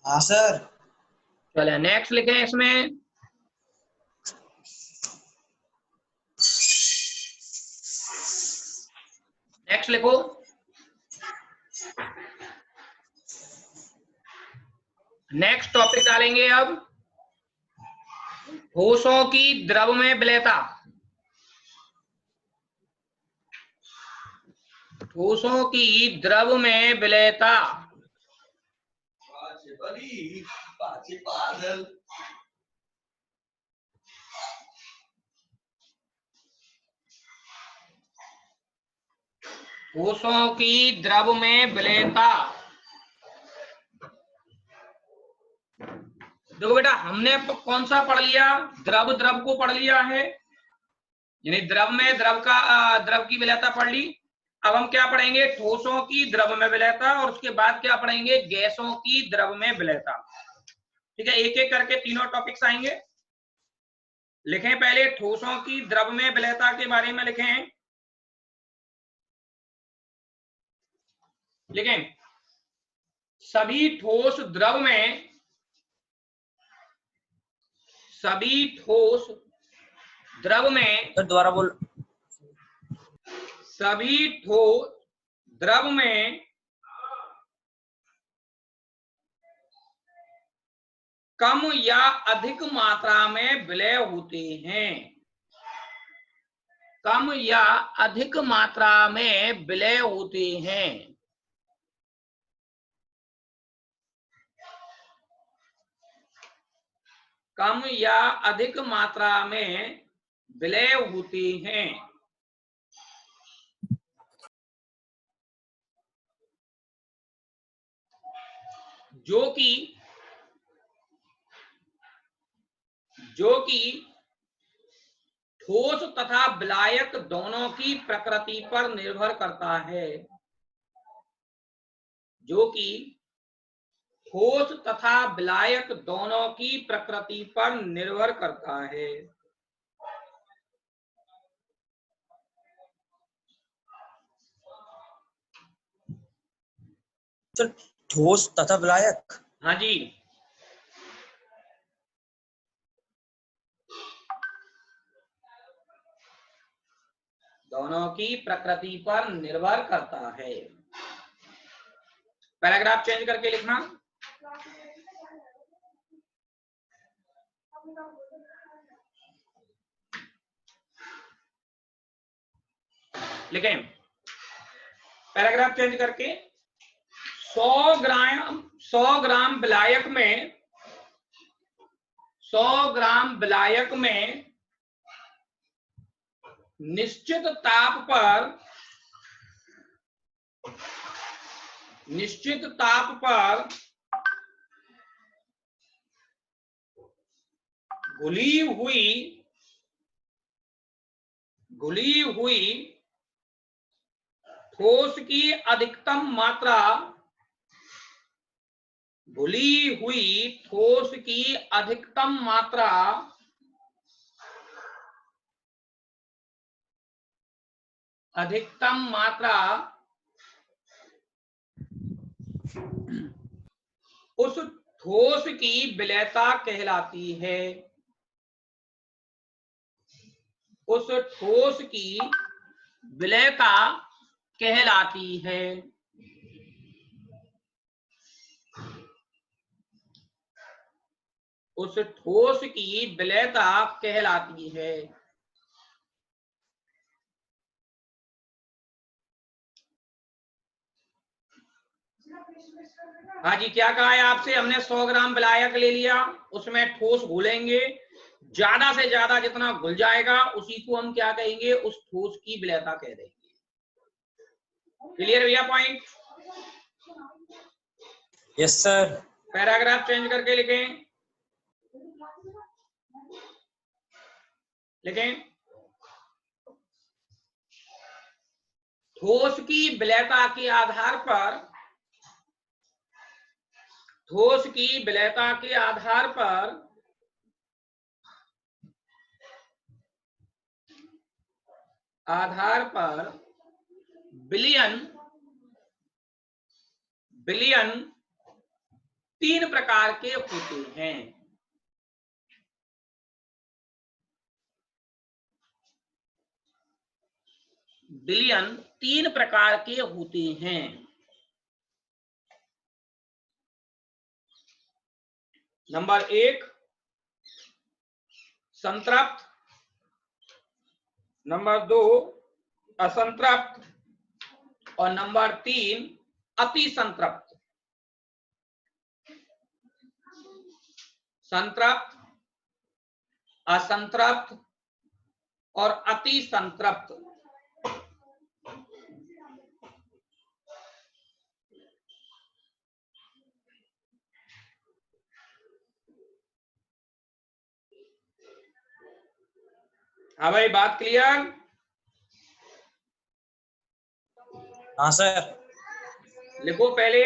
हाँ सर। चलिए नेक्स्ट लिखें इसमें। नेक्स्ट लिखो। नेक्स्ट टॉपिक डालेंगे अब ठोसों की द्रव में विलेयता। ठोसों की द्रव में विलेयता। ठोसों की द्रव में विलेयता। देखो बेटा, हमने कौन सा पढ़ लिया? द्रव द्रव को पढ़ लिया है, यानी द्रव में द्रव की विलेयता पढ़ ली। अब हम क्या पढ़ेंगे? ठोसों की द्रव में विलेयता, और उसके बाद क्या पढ़ेंगे? गैसों की द्रव में विलेयता। ठीक है, एक एक करके तीनों टॉपिक्स आएंगे। लिखें पहले ठोसों की द्रव में विलेयता के बारे में लिखें। लिखें सभी ठोस द्रव में, सभी ठोस द्रव में, सर दोबारा बोल। सभी ठोस द्रव में कम या अधिक मात्रा में विलय होते हैं। कम या अधिक मात्रा में विलय होते हैं। कम या अधिक मात्रा में विलय होते हैं। जो कि ठोस तथा विलायक दोनों की प्रकृति पर निर्भर करता है। जो कि ठोस तथा विलायक दोनों की प्रकृति पर निर्भर करता है। सर ठोस तथा विलायक। हाँ जी, दोनों की प्रकृति पर निर्भर करता है। पैराग्राफ चेंज करके लिखना। लिखें पैराग्राफ चेंज करके 100 ग्राम विलायक में, 100 ग्राम विलायक में निश्चित ताप पर घुली हुई ठोस की अधिकतम मात्रा, घुली हुई ठोस की अधिकतम मात्रा उस ठोस की विलयता कहलाती है। उस ठोस की विलयता कहलाती है। उस ठोस की विलयता कहलाती है। हाँ जी, क्या कहा है आपसे? हमने 100 ग्राम विलायक ले लिया, उसमें ठोस घोलेंगे, ज्यादा से ज्यादा जितना घुल जाएगा उसी को हम क्या कहेंगे? उस ठोस की विलयता कह देंगे। क्लियर भैया point? Yes sir. Paragraph change करके लिखें। ठोस की विलयता के आधार पर, ठोस की विलयता के आधार पर बिलियन तीन प्रकार के होते हैं। बिलियन तीन प्रकार के होते हैं। नंबर 1 संतृप्त, नंबर 2 असंतृप्त और नंबर 3 अति संतृप्त। संतृप्त, असंतृप्त और अति संतृप्त। हाँ भाई, बात क्लियर? हाँ सर। लिखो पहले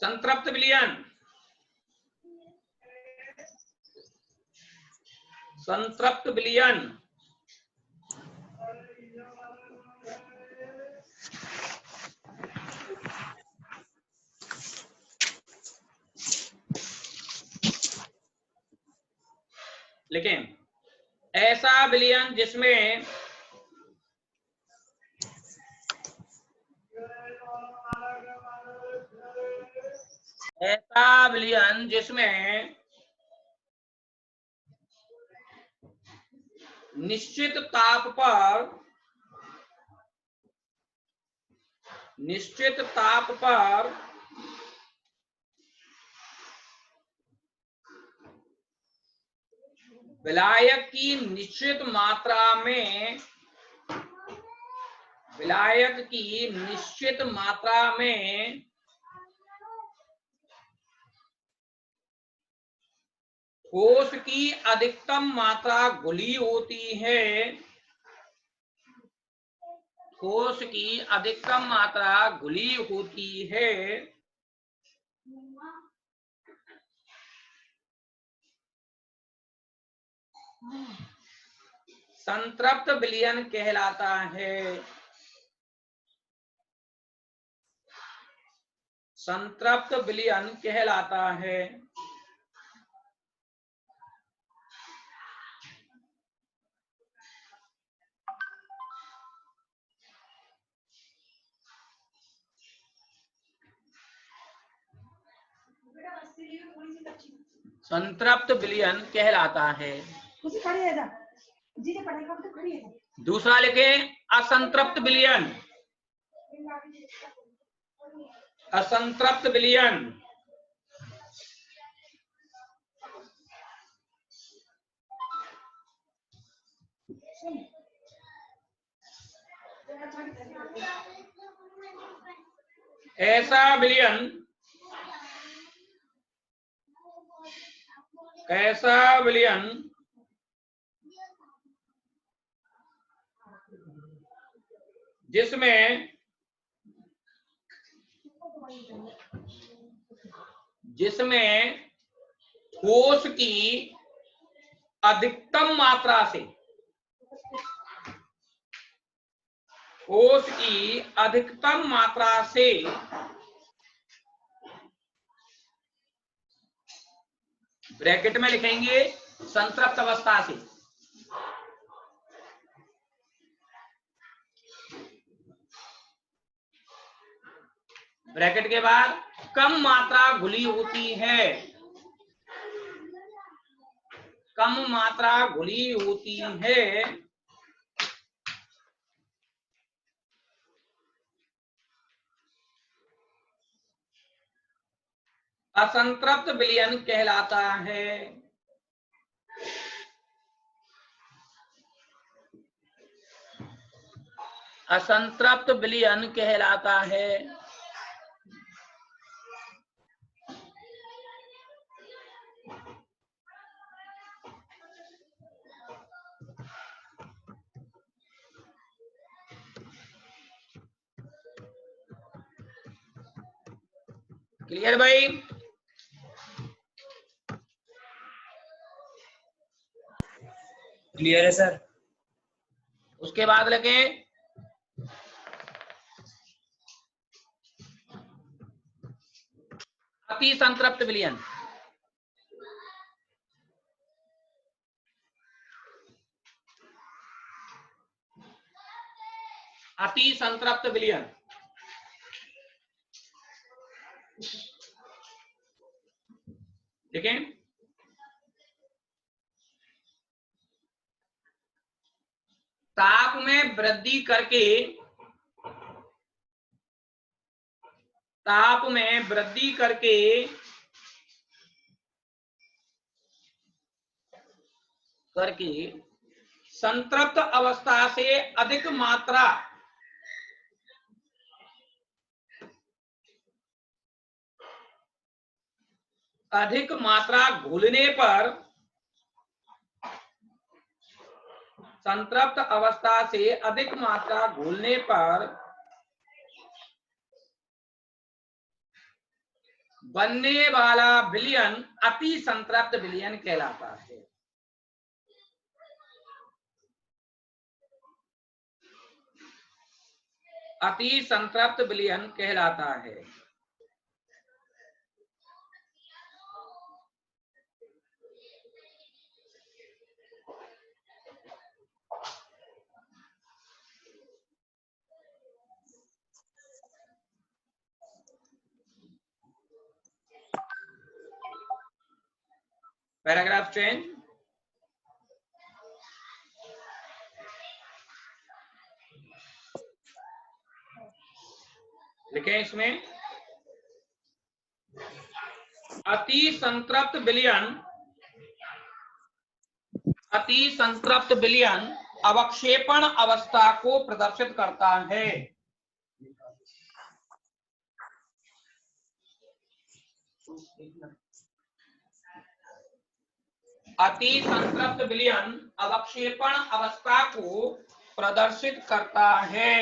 संतृप्त विलयन। संतृप्त विलयन लिखें, ऐसा विलयन जिसमें ऐसा विलयन जिसमें निश्चित ताप पर विलायक की निश्चित मात्रा में ठोस की अधिकतम मात्रा घुली होती है। ठोस की अधिकतम मात्रा घुली होती है। संतृप्त विलयन कहलाता है। संतृप्त विलयन कहलाता है। संतृप्त विलयन कहलाता है। दूसरा लिखे असंतृप्त विलयन। असंतृप्त विलयन ऐसा विलयन जिसमें ठोस की अधिकतम मात्रा से ब्रैकेट में लिखेंगे संतृप्त अवस्था से ब्रैकेट के बाद कम मात्रा घुली होती है। कम मात्रा घुली होती है। असंतृप्त विलयन कहलाता है। असंतृप्त विलयन कहलाता है। क्लियर भाई? क्लियर है सर। उसके बाद लगे अति संतृप्त विलयन। अति संतृप्त विलयन। देखें, ताप में वृद्धि करके, ताप में वृद्धि करके संतृप्त अवस्था से अधिक मात्रा घुलने पर, संतृप्त अवस्था से अधिक मात्रा घुलने पर बनने वाला विलयन अति संतृप्त विलयन कहलाता है। अति संतृप्त विलयन कहलाता है। Paragraph change. लिखें इसमें, अति संतृप्त विलयन अवक्षेपण अवस्था को प्रदर्शित करता है। अति संतृप्त विलयन अवक्षेपण अवस्था को प्रदर्शित करता है।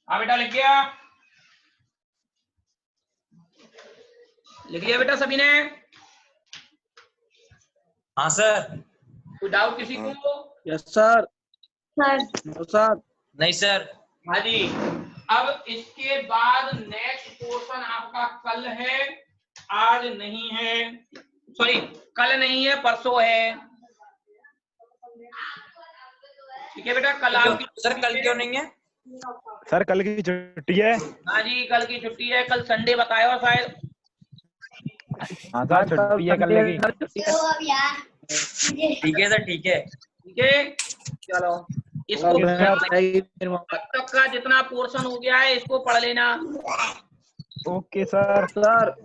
हाँ बेटा, लिख गया? लिख लिया बेटा सभी ने? हाँ सर। कोई डाउट किसी को? Yes sir. सर नहीं सर। हाँ जी। अब इसके बाद नेक्स्ट पोर्शन आपका कल है, आज नहीं है। सॉरी, कल नहीं है, परसों है। ठीक है बेटा, कल आपकी सर कल क्यों नहीं है? सर कल की छुट्टी है। हाँ जी, कल की छुट्टी है। कल संडे बताया शायद। हाँ सर छुट्टी है कल की। ठीक है सर, ठीक है। ठीक है, चलो इसको अब तक का जितना पोर्शन हो गया है इसको पढ़ लेना। Okay sir. सर